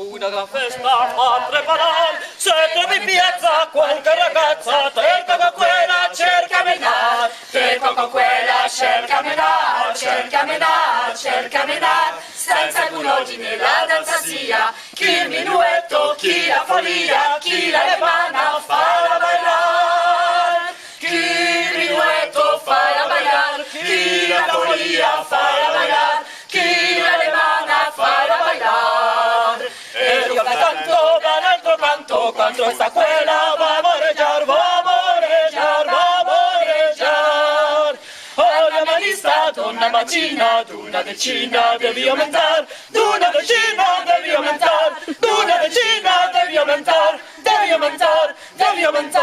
una gran festa fa preparar, sette mi piazza qualche ragazza, cerca con quella, cerca menar, cerca con quella, cerca menar, cerca menar, cerca menar, senza cunogine la danza sia, chi il minuetto, chi la follia, chi la lemana fa la bailar, chi il minuetto fa la bailar, chi la follia fa la bailar, chi la lemana fa la bailar. E yo canto, dan altro canto, cuando esta cuela va a morejar, va a morejar, va a morejar. Olla manista, donna macina, d'una decina devi aumentar, d'una decina devi aumentar, d'una decina devi aumentar, devi aumentar, devi aumentar.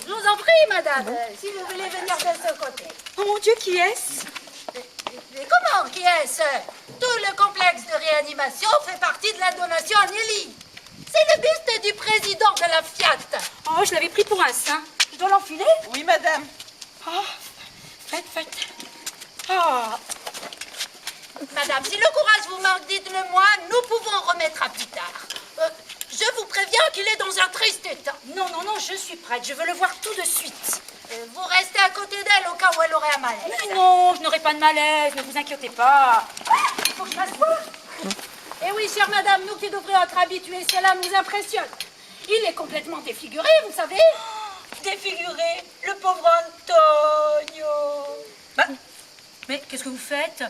Je vous en prie, madame, si vous voulez venir de ce côté. Oh mon Dieu, qui est-ce? Mais comment, qui est-ce? Tout le complexe de réanimation fait partie de la donation à Nelly. C'est le buste du président de la Fiat. Oh, je l'avais pris pour un saint. Je dois l'enfiler? Oui, madame. Oh, faites. Oh. Madame, si le courage vous manque, dites-le moi, nous pouvons remettre à plus tard. Je vous préviens qu'il est dans un triste état. Non, je suis prête. Je veux le voir tout de suite. Vous restez à côté d'elle au cas où elle aurait un malaise. Mais non, je n'aurai pas de malaise. Ne vous inquiétez pas. Il faut que je m'assoie. Eh oui, chère madame, nous qui devrions être habitués, cela nous impressionne. Il est complètement défiguré, vous savez. Défiguré, le pauvre Antonio. Mais qu'est-ce que vous faites?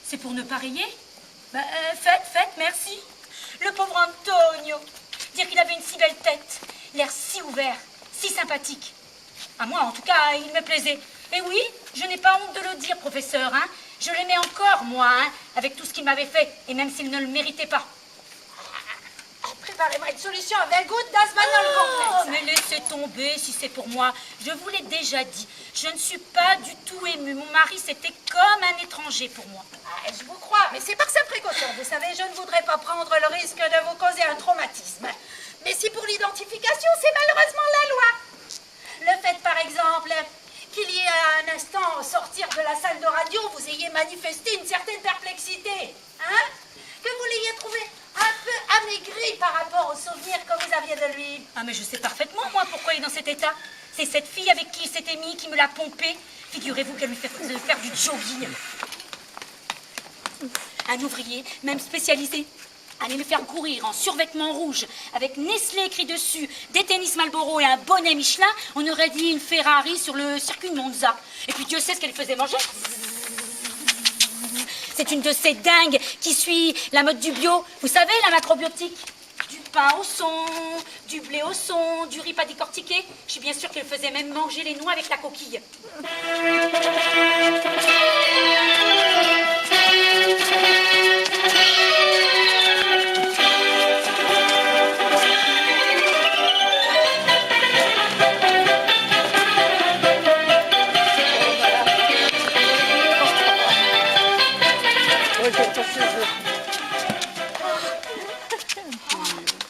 C'est pour ne pas rayer? Faites, merci. Le pauvre Antonio. Dire qu'il avait une si belle tête, l'air si ouvert, si sympathique. À moi, en tout cas, il me plaisait. Et oui, je n'ai pas honte de le dire, professeur. Hein. Je l'aimais encore, moi, hein, avec tout ce qu'il m'avait fait, et même s'il ne le méritait pas. Préparez-moi une solution avec goutte d'asbanol complexe. Mais laissez tomber si c'est pour moi. Je vous l'ai déjà dit. Je ne suis pas du tout émue. Mon mari, c'était comme un étranger pour moi. Je vous crois, mais c'est par sa précaution. Vous savez, je ne voudrais pas prendre le risque de vous causer un traumatisme. Mais si pour l'identification, c'est malheureusement la loi. Le fait, par exemple, qu'il y ait à un instant, au sortir de la salle de radio, vous ayez manifesté une certaine perplexité. Hein? Que vous l'ayez trouvé un peu amaigri par rapport aux souvenirs que vous aviez de lui. Ah, mais je sais parfaitement, moi, pourquoi il est dans cet état. C'est cette fille avec qui il s'était mis qui me l'a pompé. Figurez-vous qu'elle lui fait faire du jogging. Un ouvrier, même spécialisé, allait me faire courir en survêtement rouge, avec Nestlé écrit dessus, des tennis Marlboro et un bonnet Michelin. On aurait dit une Ferrari sur le circuit Monza. Et puis Dieu sait ce qu'elle faisait manger. C'est une de ces dingues qui suit la mode du bio. Vous savez, la macrobiotique. Du pain au son, du blé au son, du riz pas décortiqué. Je suis bien sûre qu'elle faisait même manger les noix avec la coquille.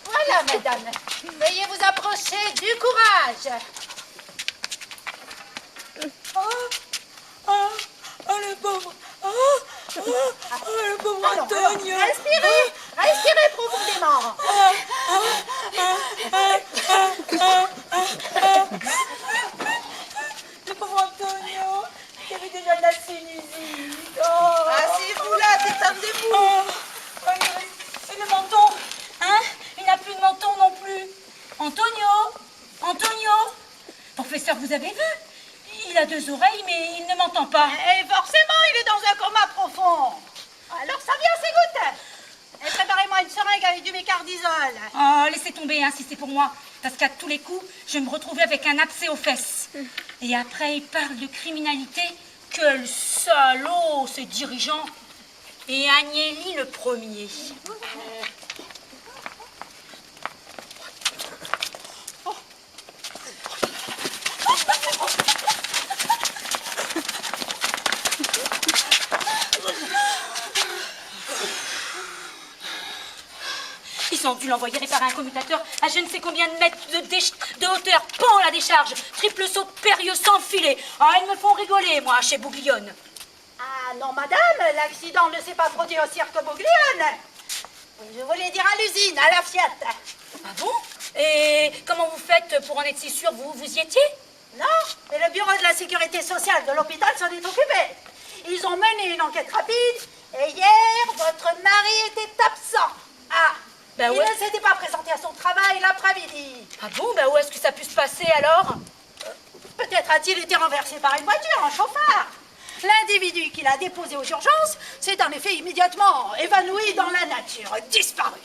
Voilà, mesdames. Veuillez vous approcher du courage. Le pauvre. Le pauvre Antonio. Respirez profondément. Le pauvre Antonio, il avait déjà de la sinusite. Asseyez-vous là, détendez-vous. Et le menton, hein? Il n'a plus de menton non plus. Antonio. Professeur, vous avez vu? Il a deux oreilles, mais il ne m'entend pas. Et forcément, il est dans un coma profond. Alors ça vient, c'est gouttes. Et préparez-moi une seringue avec du mécardisol. Oh, laissez tomber, hein, si c'est pour moi. Parce qu'à tous les coups, je me retrouvais avec un abcès aux fesses. Et après, il parle de criminalité. Quel salaud, ce dirigeant. Et Agnelli le premier. ont dû l'envoyer réparer un commutateur à je ne sais combien de mètres de hauteur. Pan la décharge, triple saut périlleux sans filet. Ah, ils me font rigoler, moi, chez Bouglione. Ah non, madame, l'accident ne s'est pas produit au cirque Bouglione. Je voulais dire à l'usine, à la Fiat. Ah bon? Et comment vous faites pour en être si sûr? Vous y étiez? Non, mais le bureau de la sécurité sociale de l'hôpital s'en est occupé. Ils ont mené une enquête rapide et hier, votre mari était absent. Ah, bah il ouais. ne s'était pas présenté à son travail l'après-midi. Ah bon? Bah où est-ce que ça a pu se passer alors? Peut-être a-t-il été renversé par une voiture, un chauffard. L'individu qui l'a déposé aux urgences s'est en effet immédiatement évanoui dans la nature, disparu.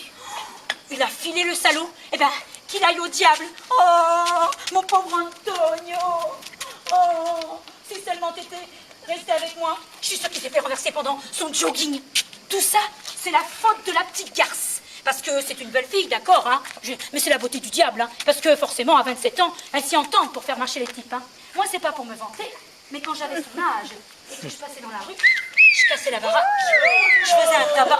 Il a filé le salaud. Eh ben, qu'il aille au diable. Oh, mon pauvre Antonio. Oh, si seulement t'étais resté avec moi. Je suis sûre qu'il s'est fait renverser pendant son jogging. Tout ça, c'est la faute de la petite garce. Parce que c'est une belle fille, d'accord, hein. Mais c'est la beauté du diable, hein. Parce que forcément, à 27 ans, elle s'y entend pour faire marcher les types, hein. Moi, c'est pas pour me vanter, mais quand j'avais son âge et que je passais dans la rue, je cassais la baraque. Je faisais un tabac.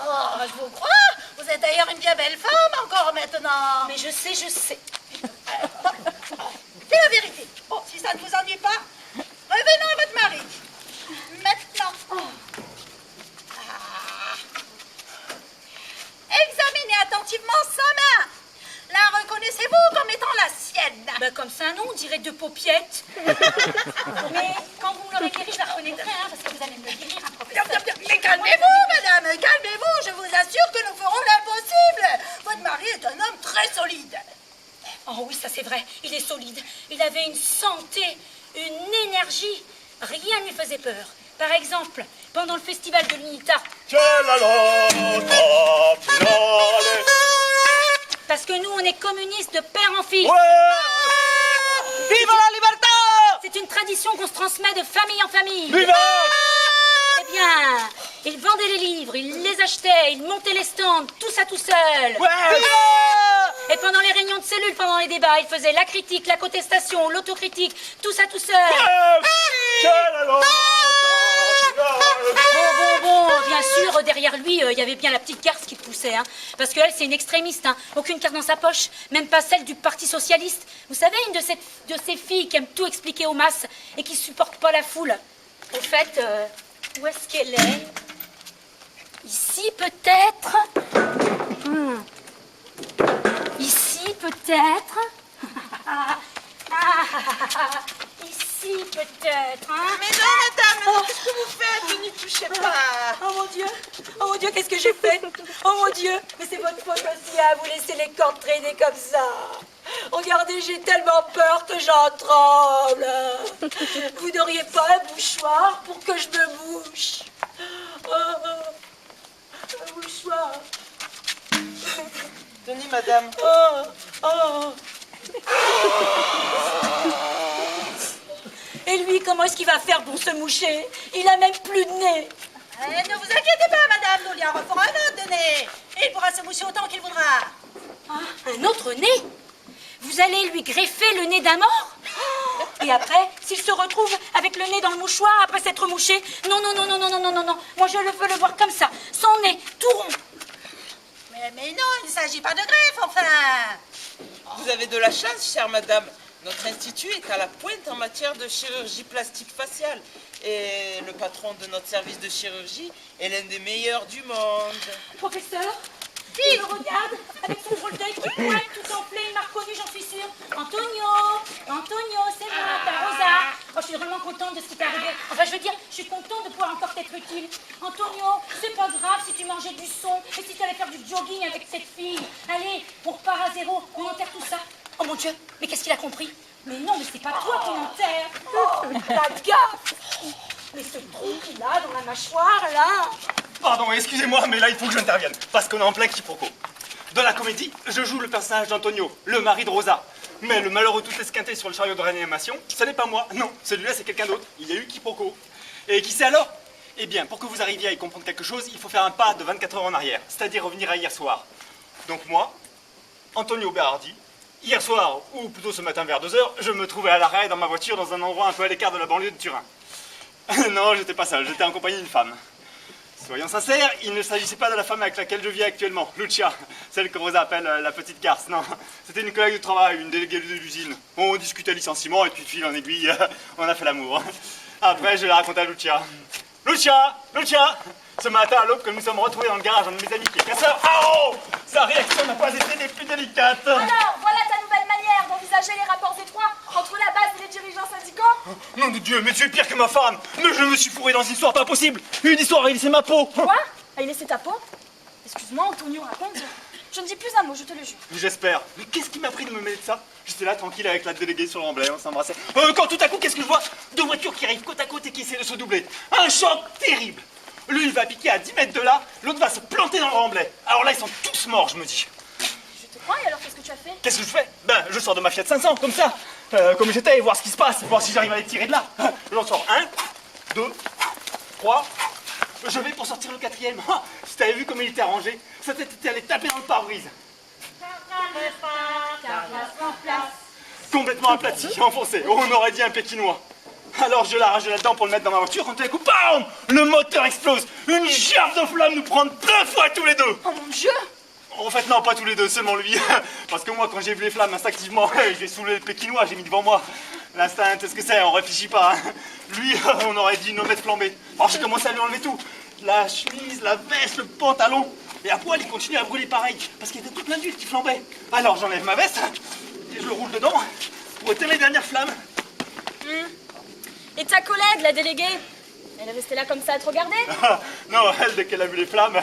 Oh, je vous crois. Vous êtes d'ailleurs une bien belle femme encore maintenant. Mais je sais. C'est la vérité. Bon, si ça ne vous ennuie pas, revenons à votre mari. Maintenant. Ah. Examinez attentivement sa main. La reconnaissez-vous comme étant la sienne? Ben, comme ça, non, on dirait deux paupiettes. Mais quand vous me l'aurez guéri, je la reconnaîtrai, hein, parce que vous allez me le guérir, un professeur. Mais calmez-vous, madame, calmez-vous. Je vous assure que nous ferons l'impossible. Votre mari est un homme très solide. Oh oui, ça c'est vrai, il est solide. Il avait une santé, une énergie. Rien ne lui faisait peur. Par exemple, pendant le festival de l'Unità. Parce que nous, on est communistes de père en fils. Viva la libertà! C'est une tradition qu'on se transmet de famille en famille. Viva! Eh bien, il vendait les livres, il les achetait, il montait les stands, tout ça tout seul. Et pendant les réunions de cellules, pendant les débats, il faisait la critique, la contestation, l'autocritique, tout ça tout seul. Bon, bien sûr, derrière lui, il y avait bien la petite garce qui le poussait, hein, parce qu'elle, c'est une extrémiste, hein, aucune carte dans sa poche, même pas celle du Parti Socialiste. Vous savez, une de ces filles qui aime tout expliquer aux masses et qui supporte pas la foule. Au fait, où est-ce qu'elle est? Ici, peut-être? Ici, peut-être? Ici, peut-être, hein? Mais non, madame, qu'est-ce que vous faites? N'y touchez pas. Oh mon Dieu, qu'est-ce que j'ai fait? Oh mon Dieu, mais c'est votre faute aussi, hein, vous laissez les cordes traîner comme ça. Regardez, j'ai tellement peur que j'en tremble. Vous n'auriez pas un mouchoir pour que je me mouche? Oh, un mouchoir. Tenez, madame. Oh. Et lui, comment est-ce qu'il va faire pour se moucher? Il a même plus de nez. Ne vous inquiétez pas, madame, nous lui en referons un autre de nez. Il pourra se moucher autant qu'il voudra. Ah, un autre nez? Vous allez lui greffer le nez d'un mort? Et après, s'il se retrouve avec le nez dans le mouchoir après s'être mouché, non. Moi, je veux le voir comme ça, son nez, tout rond. Mais non, il ne s'agit pas de greffe, enfin. Vous avez de la chance, chère madame. Notre institut est à la pointe en matière de chirurgie plastique faciale. Et le patron de notre service de chirurgie est l'un des meilleurs du monde. Professeur, il me regarde avec son drôle d'œil qui pointe tout enflé. Il m'a reconnu, j'en suis sûre. Antonio, c'est moi, ta Rosa. Oh, je suis vraiment contente de ce qui t'est arrivé. Enfin, je veux dire, je suis contente de pouvoir encore t'être utile. Antonio, c'est pas grave si tu mangeais du son et si tu allais faire du jogging avec cette fille. Allez, on repart à zéro, on enterre tout ça. Oh mon Dieu, mais qu'est-ce qu'il a compris? Mais non, mais c'est pas toi qu'on enterre. Oh, la gaffe. Mais ce trou qu'il a dans la mâchoire, là. Pardon, excusez-moi, mais là, il faut que j'intervienne, parce qu'on est en plein quiproquo. Dans la comédie, je joue le personnage d'Antonio, le mari de Rosa. Mais le malheureux tout esquinté sur le chariot de réanimation, ce n'est pas moi. Non, celui-là, c'est quelqu'un d'autre. Il y a eu quiproquo. Et qui c'est alors? Eh bien, pour que vous arriviez à y comprendre quelque chose, il faut faire un pas de 24 heures en arrière, c'est-à-dire revenir à hier soir. Donc moi, Antonio Berardi, hier soir, ou plutôt ce matin vers 2 heures, je me trouvais à l'arrêt dans ma voiture dans un endroit un peu à l'écart de la banlieue de Turin. Non, j'étais pas seul, j'étais en compagnie d'une femme. Soyons sincères, il ne s'agissait pas de la femme avec laquelle je vis actuellement, Lucia, celle que Rosa appelle la petite garce, non. C'était une collègue de travail, une déléguée de l'usine. On discutait licenciement et puis de fil en aiguille, on a fait l'amour. Après, je l'ai raconté à Lucia. Lucia, ce matin à l'aube que nous sommes retrouvés dans le garage, un de mes amis qui est casseur. Oh, sa réaction n'a pas été des plus délicates. Alors, voilà ta nouvelle manière d'envisager les rapports étroits entre la base et les dirigeants syndicaux? Nom de Dieu, mais tu es pire que ma femme. Mais je me suis fourré dans une histoire pas possible. Une histoire à y laisser ma peau. Quoi? À y laisser ta peau? Excuse-moi, Antonio, raconte. Je ne dis plus un mot, je te le jure. J'espère. Mais qu'est-ce qui m'a pris de me mêler de ça? J'étais là tranquille avec la déléguée sur le remblai, on s'embrassait. Quand tout à coup, qu'est-ce que je vois? Deux voitures qui arrivent côte à côte et qui essaient de se doubler. Un choc terrible. L'une va piquer à 10 mètres de là, l'autre va se planter dans le remblai. Alors là, ils sont tous morts, je me dis. Je te crois, et alors qu'est-ce que tu as fait? Qu'est-ce que je fais? Ben, je sors de ma Fiat 500, comme ça. Comme j'étais, et voir ce qui se passe, voir si j'arrive à les tirer de là. J'en sors 1, 2, 3. Je vais pour sortir le 4e. Si t'avais vu comme il était arrangé, sa tête était allée taper dans le pare-brise. Complètement aplati, enfoncé. On aurait dit un pékinois. Alors je l'arrache de là-dedans pour le mettre dans ma voiture. Quand tout d'un coup, bam! Le moteur explose. Une gerbe de flamme nous prend 2 fois tous les deux. Oh mon Dieu! En fait, non, pas tous les deux, seulement lui. Parce que moi, quand j'ai vu les flammes, instinctivement, j'ai saoulé le pékinois, j'ai mis devant moi. L'instinct, c'est ce que c'est, on réfléchit pas. Hein. Lui, on aurait dit une omelette flambée. Alors j'ai commencé à lui enlever tout. La chemise, la veste, le pantalon. Et à poil, il continue à brûler pareil. Parce qu'il y avait toute plein d'huile qui flambait. Alors j'enlève ma veste et je le roule dedans pour éteindre les dernières flammes. Et ta collègue, la déléguée? Elle est restée là comme ça à te regarder? Non, elle, dès qu'elle a vu les flammes,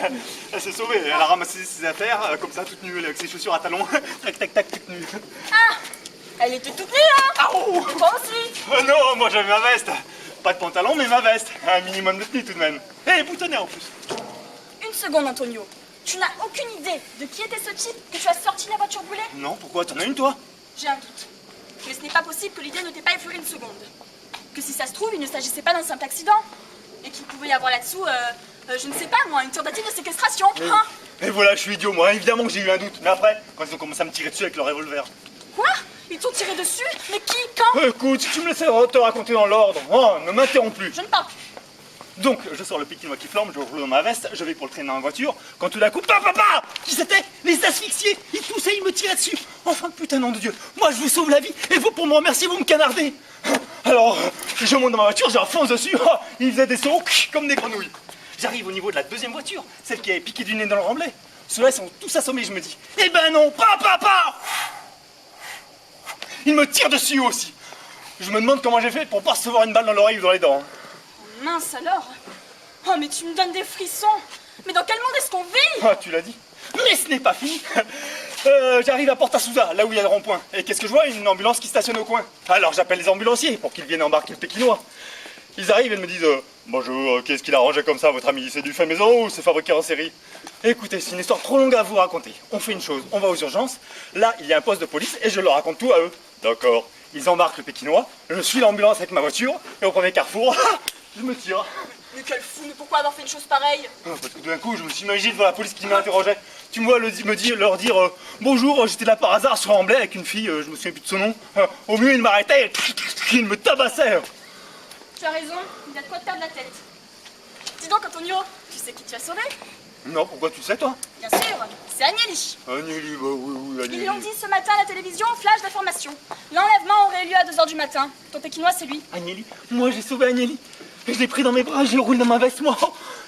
elle s'est sauvée. Elle a ramassé ses affaires, comme ça, toute nue, avec ses chaussures à talons. Tac, tac, tac, toute nue. Ah! Elle était toute nue, hein? Ah, oh! Toi aussi? Non, moi j'avais ma veste. Pas de pantalon, mais ma veste. Un minimum de tenue tout de même. Et boutonnée en plus. Une seconde, Antonio. Tu n'as aucune idée de qui était ce type que tu as sorti de la voiture brûlée? Non, pourquoi? T'en as une, toi? J'ai un doute. Mais ce n'est pas possible que l'idée ne t'ait pas effleuré une seconde. Que si ça se trouve, il ne s'agissait pas d'un simple accident. Et qu'il pouvait y avoir là-dessous, je ne sais pas moi, une tentative de séquestration. Hein? Et voilà, je suis idiot, moi. Évidemment que j'ai eu un doute. Mais après, quand ils ont commencé à me tirer dessus avec le revolver. Quoi? Ils t'ont tiré dessus? Mais qui? Quand? Écoute, si tu me laissais te raconter dans l'ordre, ne m'interromps plus. Je ne parle plus. Donc, je sors le pékinois qui flambe, je roule dans ma veste, je vais pour le traîner dans la voiture, quand tout d'un coup, papa! Qui c'était? Les asphyxiés! Ils poussaient, ils me tiraient dessus! Enfin, putain, nom de Dieu! Moi, je vous sauve la vie, et vous, pour me remercier, vous me canardez! Alors, je monte dans ma voiture, j'enfonce dessus, ils faisaient des sauts comme des grenouilles. J'arrive au niveau de la deuxième voiture, celle qui avait piqué du nez dans le remblai. Ceux-là, ils sont tous assommés, je me dis. Eh ben non, papa! Ils me tirent dessus aussi! Je me demande comment j'ai fait pour pas recevoir une balle dans l'oreille ou dans les dents. Mince alors. Oh, mais tu me donnes des frissons. Mais dans quel monde est-ce qu'on vit? Ah, tu l'as dit. Mais ce n'est pas fini. J'arrive à Porta Souza, là où il y a le rond-point. Et qu'est-ce que je vois? Une ambulance qui stationne au coin. Alors j'appelle les ambulanciers pour qu'ils viennent embarquer le pékinois. Ils arrivent et me disent bonjour, qu'est-ce qu'il a rangé comme ça, votre ami? C'est du fait maison ou c'est fabriqué en série? Écoutez, c'est une histoire trop longue à vous raconter. On fait une chose, on va aux urgences. Là, il y a un poste de police et je leur raconte tout à eux. D'accord. Ils embarquent le pékinois, je suis l'ambulance avec ma voiture et au premier carrefour, je me tire. Mais quel fou, mais pourquoi avoir fait une chose pareille? Parce que d'un coup, je me suis imaginé devant la police qui m'interrogeait. Tu me vois leur dire bonjour, j'étais là par hasard sur Remblai avec une fille, je me souviens plus de son nom. Au mieux, il m'arrêtait et il me tabassait. Tu as raison, il a de quoi te perdre la tête. Dis donc, Antonio, tu sais qui tu as sauvé? Non, pourquoi tu sais, toi? Bien sûr, c'est Agnelli. Agnelli, bah oui, Agnelli. Ils l'ont dit ce matin à la télévision, flash d'information. L'enlèvement aurait eu lieu à 2h du matin. Ton pékinois, c'est lui. Agnelli, moi j'ai sauvé Agnelli. Je l'ai pris dans mes bras, je le roule dans ma veste, moi.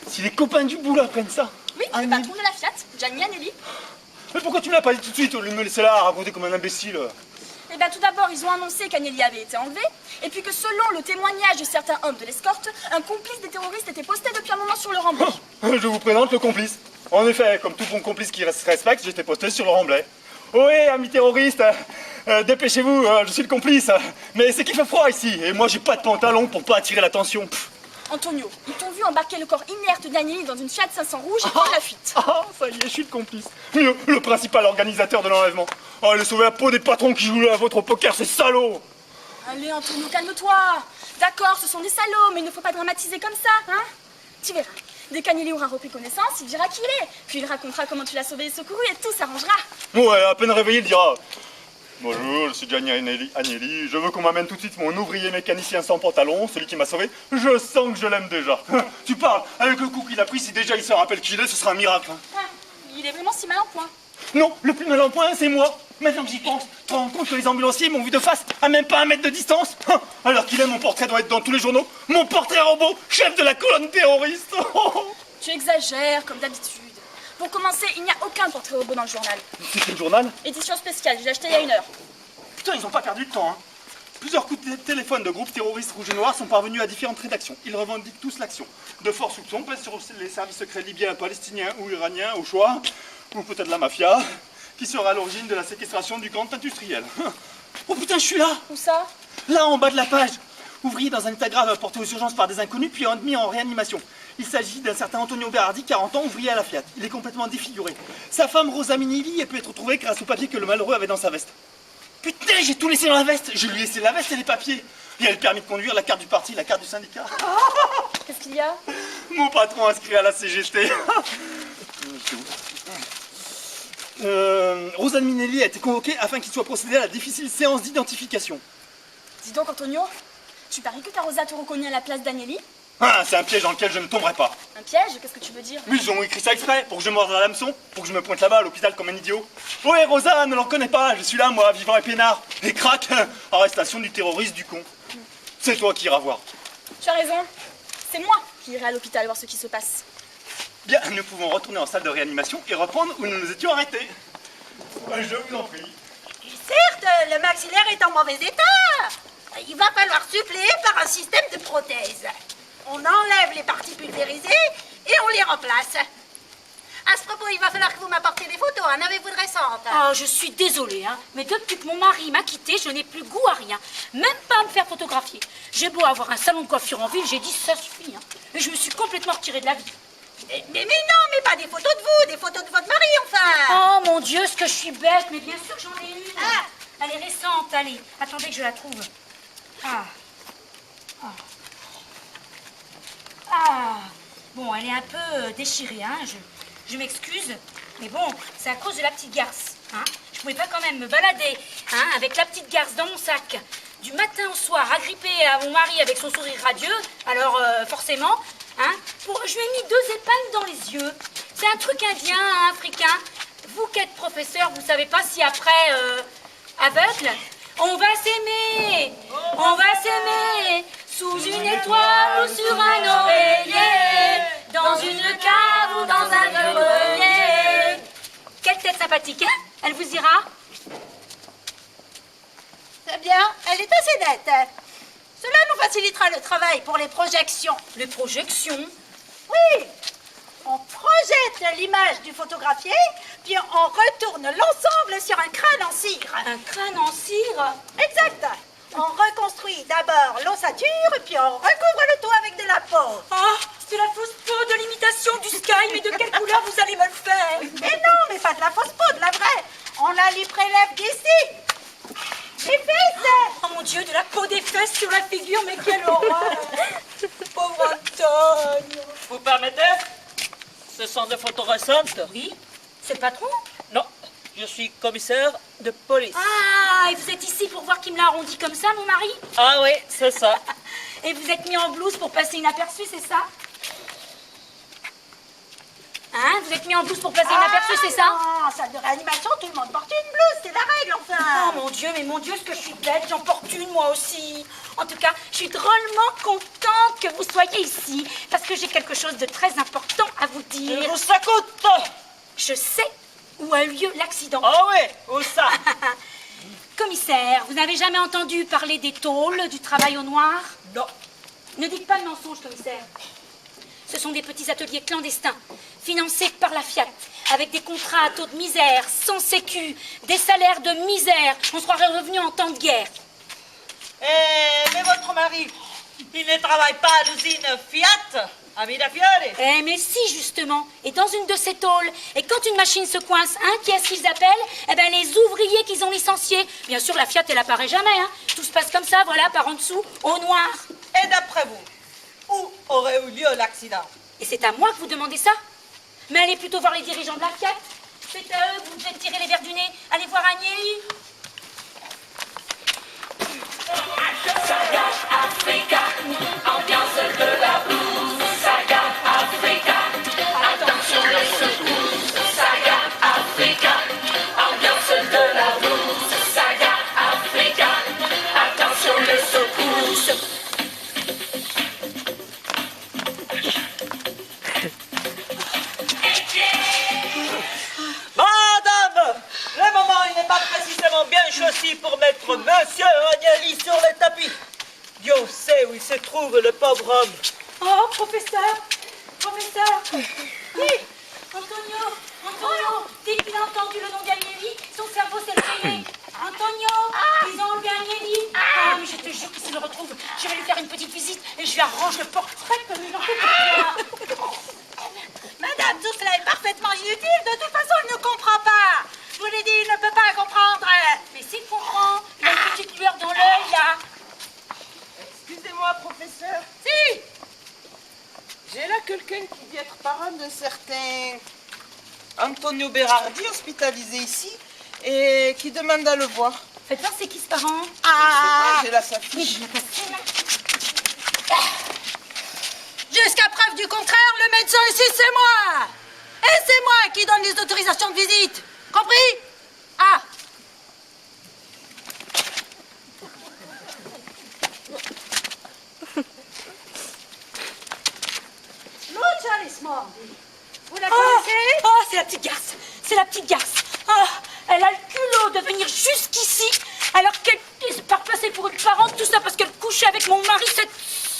Si les copains du boulot apprennent ça. Oui, le patron de la Fiat, Gianni Agnelli. Mais pourquoi tu me l'as pas dit tout de suite au lieu de me laisser là à raconter comme un imbécile? Eh bien, tout d'abord, ils ont annoncé qu'Agnelli avait été enlevé, et puis que selon le témoignage de certains hommes de l'escorte, un complice des terroristes était posté depuis un moment sur le remblai. Je vous présente le complice. En effet, comme tout bon complice qui se respecte, j'étais posté sur le remblai. Ohé, amis terroristes, dépêchez-vous, je suis le complice. Mais c'est qu'il fait froid ici, et moi j'ai pas de pantalon pour pas attirer l'attention. Antonio, ils t'ont vu embarquer le corps inerte d'Agnelli dans une Fiat 500 rouge et prendre la fuite. Ah, ça y est, je suis le complice. Le principal organisateur de l'enlèvement. Oh, il a sauvé la peau des patrons qui jouent à votre poker, c'est salaud. Allez, Antonio, calme-toi. D'accord, ce sont des salauds, mais il ne faut pas dramatiser comme ça, hein? Tu verras. Dès qu'Agnelli aura repris connaissance, il dira qui il est. Puis il racontera comment tu l'as sauvé et secouru et tout s'arrangera. Ouais, à peine réveillé, il dira Bonjour, je suis Gianni Agnelli. Je veux qu'on m'amène tout de suite mon ouvrier mécanicien sans pantalon, celui qui m'a sauvé. Je sens que je l'aime déjà. Tu parles, avec le coup qu'il a pris, si déjà il se rappelle qui il est, ce sera un miracle. Ah, il est vraiment si mal en point. Non, le plus mal en point, c'est moi. Maintenant que j'y pense, tu te rends compte que les ambulanciers m'ont vu de face, à même pas 1 mètre de distance. Alors qu'il est, mon portrait doit être dans tous les journaux. Mon portrait robot, chef de la colonne terroriste. Tu exagères, comme d'habitude. Pour commencer, il n'y a aucun portrait robot dans le journal. C'est quel journal? Édition spéciale, je l'ai acheté il y a 1 heure. Putain, ils ont pas perdu de temps, hein. Plusieurs coups de téléphone de groupes terroristes rouges et noirs sont parvenus à différentes rédactions. Ils revendiquent tous l'action. De forts soupçons pèsent sur les services secrets libyens, palestiniens ou iraniens, au choix, ou peut-être la mafia, qui sera à l'origine de la séquestration du grand industriel. Oh putain, je suis là! Où ça? Là, en bas de la page. Ouvrier dans un état grave porté aux urgences par des inconnus, puis admis en réanimation. Il s'agit d'un certain Antonio Berardi, 40 ans, ouvrier à la Fiat. Il est complètement défiguré. Sa femme, Rosa Minelli, a pu être retrouvée grâce au papier que le malheureux avait dans sa veste. Putain, j'ai tout laissé dans la veste! Je lui ai laissé la veste et les papiers. Il y a le permis de conduire, la carte du parti, la carte du syndicat. Qu'est-ce qu'il y a? Mon patron inscrit à la CGT. Rosa Minelli a été convoquée afin qu'il soit procédé à la difficile séance d'identification. Dis donc, Antonio, tu paries que ta Rosa te reconnaît à la place d'Agnelli? Ah, c'est un piège dans lequel je ne tomberai pas. Un piège? Qu'est-ce que tu veux dire? Mais ils ont écrit ça exprès, pour que je morde à l'hameçon, pour que je me pointe là-bas à l'hôpital comme un idiot. Ouais, Rosa, ne l'en connais pas, je suis là, moi, vivant et peinard. Et crac, arrestation du terroriste du con. C'est toi qui iras voir. Tu as raison. C'est moi qui irai à l'hôpital voir ce qui se passe. Bien, nous pouvons retourner en salle de réanimation et reprendre où nous nous étions arrêtés. Je vous en prie. Certes, le maxillaire est en mauvais état. Il va falloir suppléer par un système de prothèse. On enlève les parties pulvérisées et on les remplace. À ce propos, il va falloir que vous m'apportiez des photos. En avez-vous de récentes? Oh, je suis désolée, hein, mais depuis que mon mari m'a quittée, je n'ai plus goût à rien. Même pas à me faire photographier. J'ai beau avoir un salon de coiffure en ville, j'ai dit ça suffit. Hein. Et je me suis complètement retirée de la vie. Mais non, mais pas des photos de vous, des photos de votre mari, enfin. Oh mon Dieu, ce que je suis bête, mais bien sûr que j'en ai une. Ah. Elle est récente, allez. Attendez que je la trouve. Ah. Bon, elle est un peu déchirée, hein. Je m'excuse, mais bon, c'est à cause de la petite garce. Hein. Je pouvais pas quand même me balader hein, avec la petite garce dans mon sac du matin au soir, agrippée à mon mari avec son sourire radieux. Alors, forcément, hein, je lui ai mis 2 épingles dans les yeux. C'est un truc indien, hein, africain. Vous qui êtes professeur, vous savez pas si après, aveugle, on va s'aimer, sous une étoile ou sur un oreiller, dans une cave ou dans un vieux grenier. Quelle tête sympathique, hein? Elle vous ira? C'est bien, elle est assez nette. Cela nous facilitera le travail pour les projections. Les projections? Oui, on projette l'image du photographié, puis on retourne l'ensemble sur un crâne en cire. Un crâne en cire? Exact. On reconstruit d'abord l'ossature, puis on recouvre le tout avec de la peau. Ah, c'est la fausse peau de l'imitation du Sky, mais de quelle couleur vous allez me le faire? Mais non, mais pas de la fausse peau, de la vraie. On la lui prélève d'ici. Les fesses. Oh mon Dieu, de la peau des fesses sur la figure, mais quelle horreur! Pauvre Antonio! Vous permettez? Ce sont des photos récentes. Oui? C'est le patron? Non, je suis commissaire de police. Ah, et vous êtes ici pour voir qui me l'a arrondi comme ça, mon mari? Ah oui, c'est ça. Et vous êtes mis en blouse pour passer inaperçu, c'est ça? Hein? Vous êtes mis en blouse pour passer inaperçu, c'est ça? Non, en salle de réanimation, tout le monde porte une blouse, c'est la règle, enfin. Oh mon Dieu, ce que je suis bête, j'en porte une moi aussi. En tout cas, je suis drôlement contente que vous soyez ici, parce que j'ai quelque chose de très important à vous dire. Où ça coûte? Je sais où a eu lieu l'accident. Ah oui, où ça? Commissaire, vous n'avez jamais entendu parler des tôles, du travail au noir? Non. Ne dites pas de mensonges, commissaire. Ce sont des petits ateliers clandestins, financés par la Fiat, avec des contrats à taux de misère, sans sécu, des salaires de misère. On se croirait revenu en temps de guerre. Mais votre mari, il ne travaille pas à l'usine Fiat, à Mirafiore? Eh mais si, justement. Et dans une de ces tôles, et quand une machine se coince, hein, qui est-ce qu'ils appellent? Eh bien, les ouvriers qu'ils ont licenciés. Bien sûr, la Fiat, elle apparaît jamais, hein. Tout se passe comme ça, voilà, par en dessous, au noir. Et d'après vous, où aurait eu lieu l'accident? Et c'est à moi que vous demandez ça? Mais allez plutôt voir les dirigeants de la Fiat. C'est à eux que vous devez tirer les verres du nez. Allez voir Agnelli. Madame, le moment, il n'est pas précisément bien choisi pour mettre Monsieur Agnelli sur le tapis. Dieu sait où il se trouve, le pauvre homme. Oh, professeur! Professeur! Oui! Antonio! Dès qu'il a entendu le nom d'Agnelli, son cerveau s'est réveillé. Antonio! Ils ont enlevé Agnelli. Ah, mais je te jure que s'il le retrouve, je vais lui faire une petite visite et je lui arrange le portrait comme il en fait pour toi. Madame, tout cela est parfaitement inutile. De toute façon, il ne comprend pas. Je vous l'ai dit, il ne peut pas comprendre. Mais s'il comprend, il a une petite lueur dans l'œil, là. Excusez-moi, professeur. Si. J'ai là quelqu'un qui dit être parent d'un certain Antonio Berardi, hospitalisé ici, et qui demande à le voir. Faites voir c'est qui ce parent? Ah. J'ai là sa Mais fiche. je l'ai passé, là. Jusqu'à preuve du contraire, le médecin ici, c'est moi. Et c'est moi qui donne les autorisations de visite. Compris? Ah. Lucianismo. Vous la connaissez? Oh, c'est la petite garce. C'est la petite garce. Oh, elle a le culot de venir jusqu'ici alors qu'elle se part passer pour une parente, tout ça parce qu'elle couchait avec mon mari, cette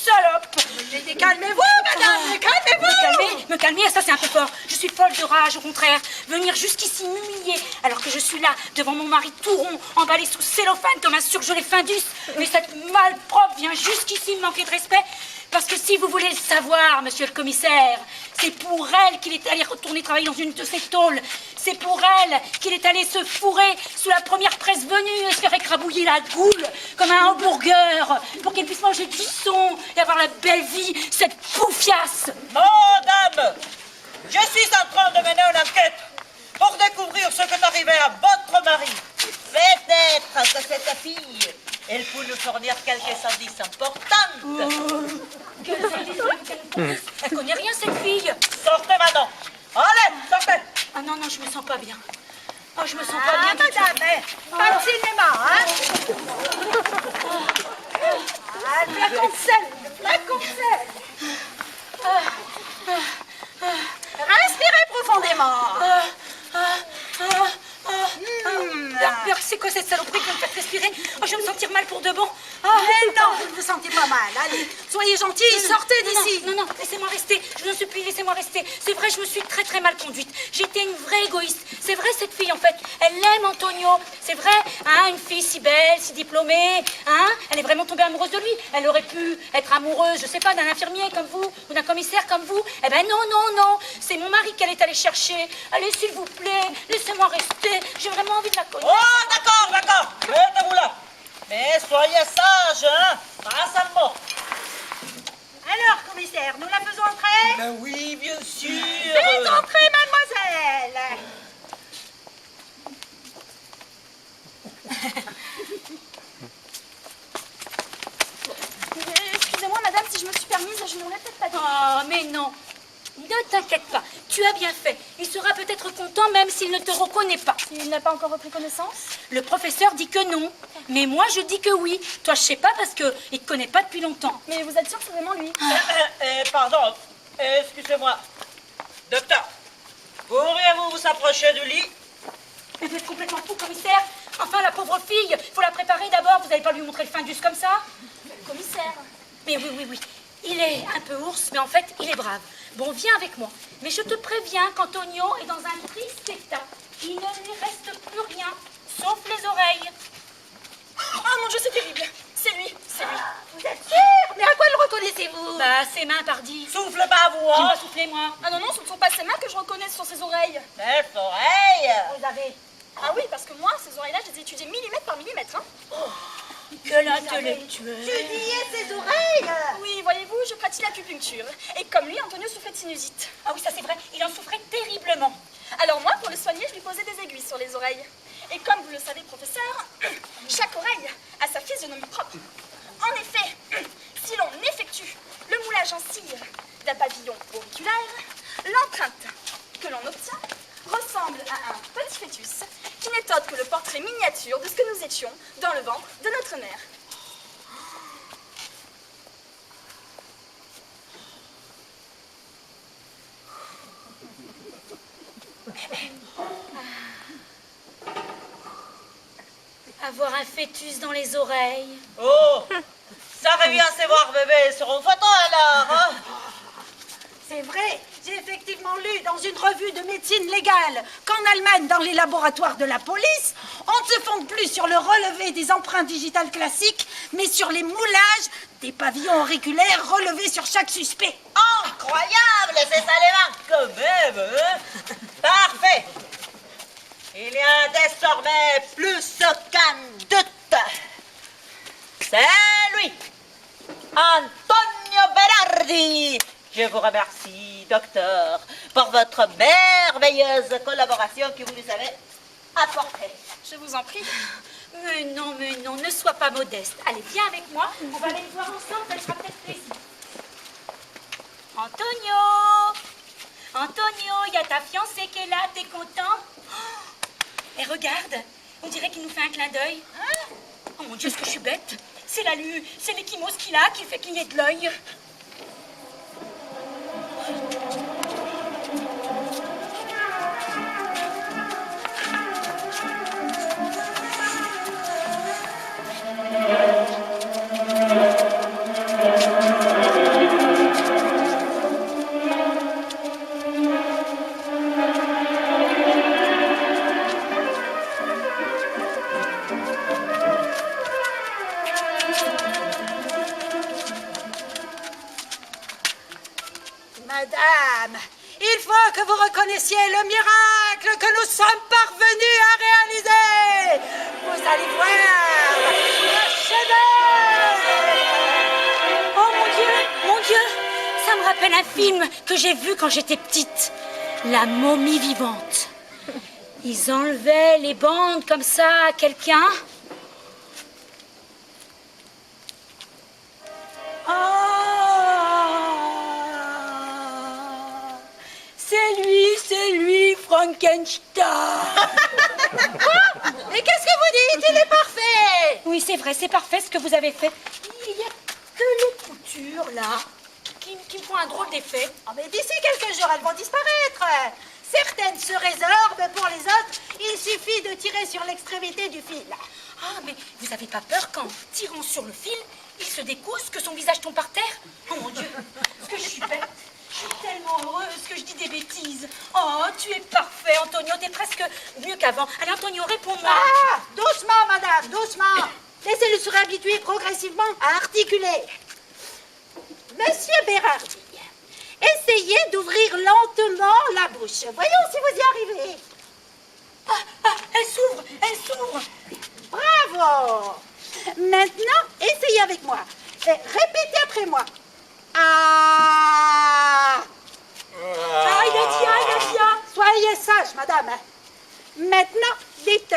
salope. Mais calmez-vous, madame, calmez-vous. Me calmer, ça c'est un peu fort. Je suis folle de rage, au contraire. Venir jusqu'ici m'humilier alors que je suis là, devant mon mari tout rond, emballé sous cellophane comme un surgelé Findus. Mais cette malpropre vient jusqu'ici me manquer de respect. Parce que si vous voulez le savoir, monsieur le commissaire, c'est pour elle qu'il est allé retourner travailler dans une de ses tôles. C'est pour elle qu'il est allé se fourrer sous la première presse venue et se faire écrabouiller la goule comme un hamburger pour qu'elle puisse manger du son et avoir la belle vie, cette poufiasse. Madame, je suis en train de mener une enquête pour découvrir ce qui est arrivé à votre mari. Peut-être que cette fille, elle peut nous fournir quelques indices importants. Elle connaît rien, cette fille. Sortez maintenant. Allez, sortez. Ah non, je me sens pas bien. Oh, je me sens Ah, pas bien. du tout. madame, pas de cinéma, hein? Ah, la conseille. Respirez profondément. C'est quoi cette saloperie que vous me faites respirer? Oh, je vais me sentir mal pour de bon. Mais non, vous ne vous sentez pas mal. Allez, soyez gentils, sortez d'ici. Non, laissez-moi rester. Je vous en supplie, laissez-moi rester. C'est vrai, je me suis très très mal conduite. J'étais une vraie égoïste. C'est vrai, cette fille, en fait. Elle aime Antonio. C'est vrai, hein, une fille si belle, si diplômée. Hein, elle est vraiment tombée amoureuse de lui. Elle aurait pu être amoureuse, je sais pas, d'un infirmier comme vous ou d'un commissaire comme vous. Eh ben non. C'est mon mari qu'elle est allée chercher. Allez, s'il vous plaît, laissez-moi rester. J'ai vraiment envie de la connaître. Oh, d'accord. Mettez-vous là. Mais soyez sage, hein. Pas seulement. Alors, commissaire, nous la faisons entrer? Ben oui, bien sûr. Faites entrer, mademoiselle. Excusez-moi, madame, si je me suis permise, je ne l'aurais peut-être pas dit. Oh, mais non. Ne t'inquiète pas, tu as bien fait. Il sera peut-être content même s'il ne te reconnaît pas. Il n'a pas encore repris connaissance? Le professeur dit que non, mais moi je dis que oui. Toi je sais pas parce qu'il ne te connaît pas depuis longtemps. Mais vous êtes sûr que c'est vraiment lui? Pardon, excusez-moi. Docteur, pourriez-vous vous approcher du lit? Mais vous êtes complètement fou, commissaire. Enfin, la pauvre fille, faut la préparer d'abord. Vous n'allez pas lui montrer le Findus comme ça? Commissaire. Mais oui. Il est un peu ours, mais en fait, il est brave. Bon, viens avec moi. Mais je te préviens qu'Antonio est dans un triste état. Il ne lui reste plus rien, sauf les oreilles. Oh mon Dieu, c'est terrible. C'est lui. Vous êtes sûr? Mais à quoi le reconnaissez-vous? Bah, ses mains, pardi. Souffle pas, vous, J'ai hein. pas soufflé, moi. Ah non, ce ne sont pas ses mains que je reconnais sur ses oreilles. Mes oreilles. Vous avez... Ah oui, parce que moi, ces oreilles-là, je les ai étudiées millimètre par millimètre. Hein. Que l'intellectuel. Étudiez ses oreilles. Oui, voyez-vous, je pratique l'acupuncture. Et comme lui, Antonio souffrait de sinusite. Ah oui, ça c'est vrai, il en souffrait terriblement. Alors moi, pour le soigner, je lui posais des aiguilles sur les oreilles. Et comme vous le savez, professeur, Chaque oreille a sa physionomie propre. En effet, si l'on effectue le moulage en cire d'un pavillon auriculaire, l'empreinte que l'on obtient ressemble à un petit fœtus qui n'est autre que le portrait miniature de ce que nous étions dans le ventre de notre mère. Avoir un fœtus dans les oreilles. Oh, ça revient à se voir bébé sur une photo alors, hein? C'est vrai, j'ai effectivement lu dans une revue de médecine légale qu'en Allemagne, dans les laboratoires de la police, on ne se fonde plus sur le relevé des empreintes digitales classiques, mais sur les moulages des pavillons auriculaires relevés sur chaque suspect. Incroyable, c'est ça les mains quand même, hein? Parfait. Il y a désormais plus aucun doute. C'est lui, Antonio Berardi. Je vous remercie, docteur, pour votre merveilleuse collaboration que vous nous avez apportée. Je vous en prie. Mais non, ne sois pas modeste. Allez, viens avec moi, on va aller le voir ensemble, ça te fera peut-être plaisir. Antonio, il y a ta fiancée qui est là, t'es content? Et regarde, on dirait qu'il nous fait un clin d'œil. Oh mon Dieu, est-ce que je suis bête? C'est c'est l'échymose qu'il a qui fait cligner de l'œil. Madame, il faut que vous reconnaissiez le miracle que nous sommes parvenus à réaliser. Vous allez voir le chef-d'œuvre. Oh mon Dieu, ça me rappelle un film que j'ai vu quand j'étais petite. La momie vivante. Ils enlevaient les bandes comme ça à quelqu'un. C'est lui, Frankenstein. Mais qu'est-ce que vous dites? Il est parfait. Oui, c'est vrai, c'est parfait ce que vous avez fait. Il n'y a que les coutures, là, qui me font un drôle d'effet. Oh, mais d'ici quelques jours, elles vont disparaître. Certaines se résorbent, pour les autres, il suffit de tirer sur l'extrémité du fil. Ah, mais vous n'avez pas peur qu'en tirant sur le fil, il se décousse, que son visage tombe par terre? Oh mon Dieu, est-ce que je suis bête? Je suis tellement heureuse que je dis des bêtises. Oh, tu es parfait, Antonio, t'es presque mieux qu'avant. Allez, Antonio, réponds-moi. Ah, doucement, madame, doucement. Laissez-le se réhabituer progressivement à articuler. Monsieur Berardi, essayez d'ouvrir lentement la bouche. Voyons si vous y arrivez. Elle s'ouvre. Bravo. Maintenant, essayez avec moi. Répétez après moi. Ah. Ah, il a dit. Soyez sage, madame. Maintenant, dites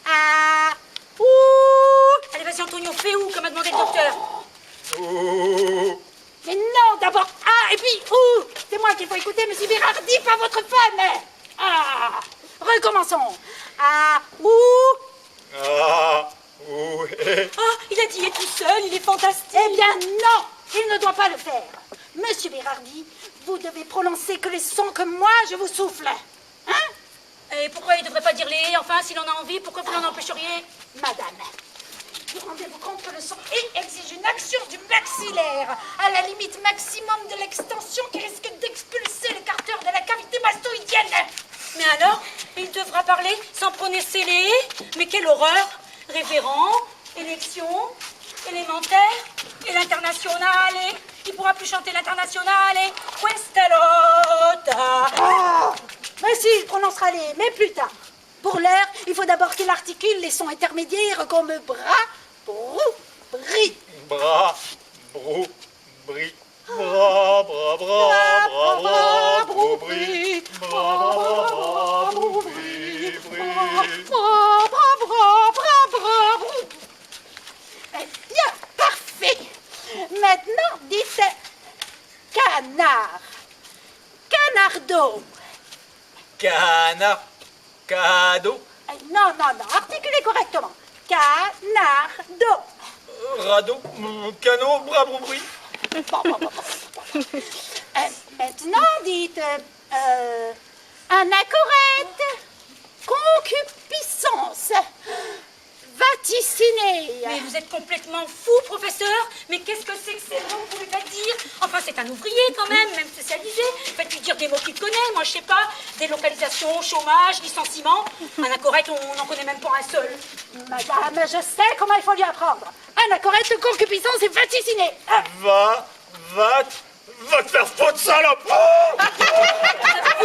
ah. Ouh. Allez, vas-y, Antonio, fais où, comme a demandé le docteur? Mais non, d'abord ah, et puis ouh. C'est moi qu'il faut écouter, monsieur Berardi, pas votre femme. Ah. Recommençons. Ah. Ouh. Ah, il a dit, il est tout seul, il est fantastique. Eh bien non, il ne doit pas le faire. Monsieur Berardi, vous devez prononcer que les sons que moi je vous souffle. Hein? Et pourquoi il ne devrait pas dire les enfin, s'il en a envie, pourquoi vous l'en empêcheriez? Madame, vous rendez-vous compte que le son exige une action du maxillaire à la limite maximum de l'extension qui risque d'expulser l'écarteur de la cavité mastoïdienne. Mais alors, il devra parler sans prononcer les mais quelle horreur! Révérend, élection, élémentaire, et l'internationale, il pourra plus chanter l'internationale, questa lotta. Oh, mais si, il prononcera les mais plus tard. Pour l'heure, il faut d'abord qu'il articule les sons intermédiaires comme bras, brou, bri. Bras, brou, bri. Bras, bras, bras, bras, bras, brou, bri. Bras, bras, bras, brou, bri, bri. Bras, bras, bras, bras, bras, brou, canard. Canardo. Canard. Cadeau. Non, articulez correctement. Canardo. Radeau. Canot. Brabroubri. Bon. Maintenant, dites anachorète, concupiscence, vaticinée. Mais vous êtes complètement fou, professeur. Mais qu'est-ce que c'est que ces mots que vous lui faites dire? Enfin, c'est un ouvrier quand même spécialisé. Faites-lui dire des mots qu'il connaît. Moi, je sais pas. Délocalisation, chômage, licenciement. Anacorète, on n'en connaît même pas un seul. Madame, je sais comment il faut lui apprendre. Anachorète, concupiscence et vaticinée. Va te faire foutre, salope.